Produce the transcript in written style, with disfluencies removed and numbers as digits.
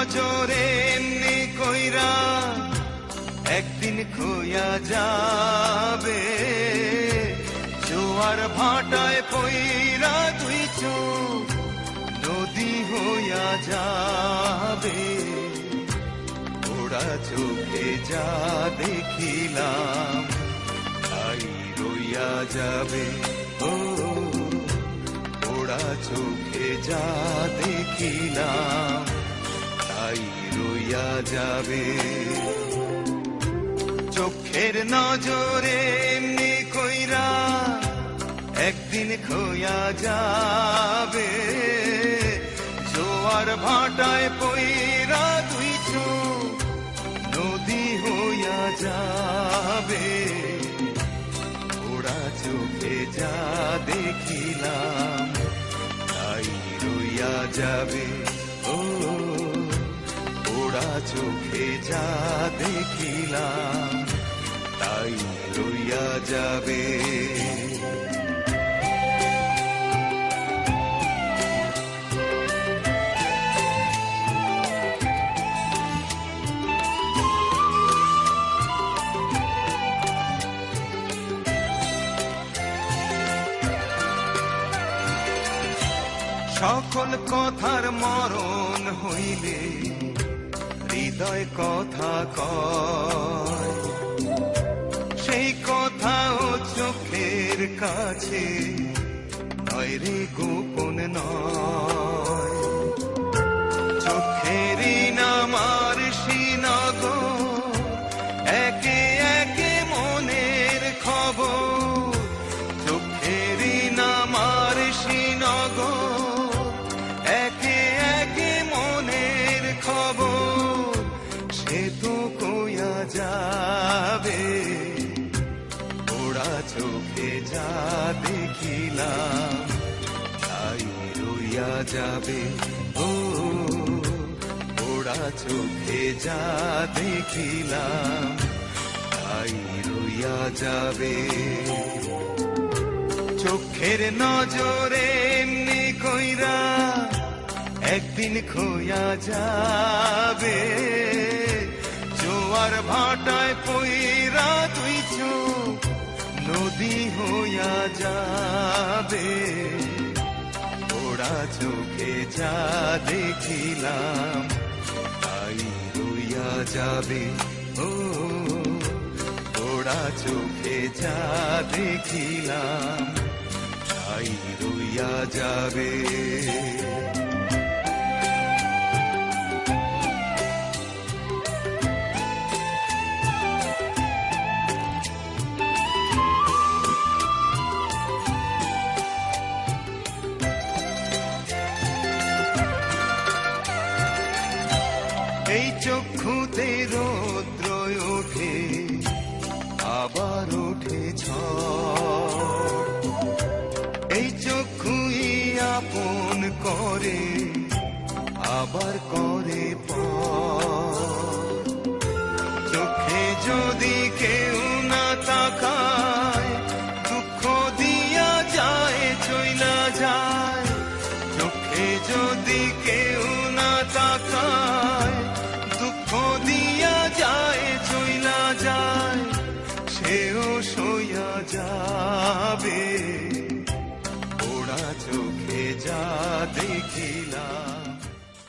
নজরে এমনি কইরা একদিন খোয়া যাবে, জোয়ার ভাটায় পইরা দুই চোখ নদী হইয়া যাবে। ওরা চোখে যা দেখিলাম তাই রইয়া যাবে। ও ওরা চোখে যা দেখিলাম তাই রইয়া যাবে। চোখের নজরে এমনি কইরা একদিন খোয়া যাবে, জোয়ার ভাটায় পইরা দুই চোখ নদী হইয়া যাবে। ওরা চোখে যা দেখিলাম তাই রইয়া যাবে। ও ওরা চোখে যা দেখিলাম তাই রইয়া যাবে। সকল কথার মরণ হইলে হৃদয় কথা কয়, সেই কথাও চোখের কাছে নয় রে, গোপন নয়। চোখেরই নামার সিনগ একে একে মনের খবর, চোখেরই নামার সিনগ একে একে মনের খবর, সে তো কইয়া যাবে। ওরা চোখে যা দেখিলাম তাই রইয়া যাবে। ও ওরা চোখে যা দেখিলাম তাই রইয়া যাবে। চোখের নজরে এমনি কইরা একদিন খোয়া যাবে, জোয়ার ভাটায় পইরা দুই চোখ নদী হইয়া যাবে। ওরা চোখে যা দেখিলাম তাই রইয়া যাবে। ও ওরা চোখে যা দেখিলাম তাই রইয়া যাবে। এই চক্ষুতে রৌদ্র ওঠে আবার ওঠে ঝড়, এই চক্ষুই আপন করে আবার করে পর। চোখে যদি কেউ না তাকায় দুঃখ দিয়া যায় চইলা যায়, চোখে যদি কেউ না তাকায় দুঃখ দিয়া যায় চইলা যায়, সেও সইয়া যাবে। ওরা চোখে যা দেখিলাম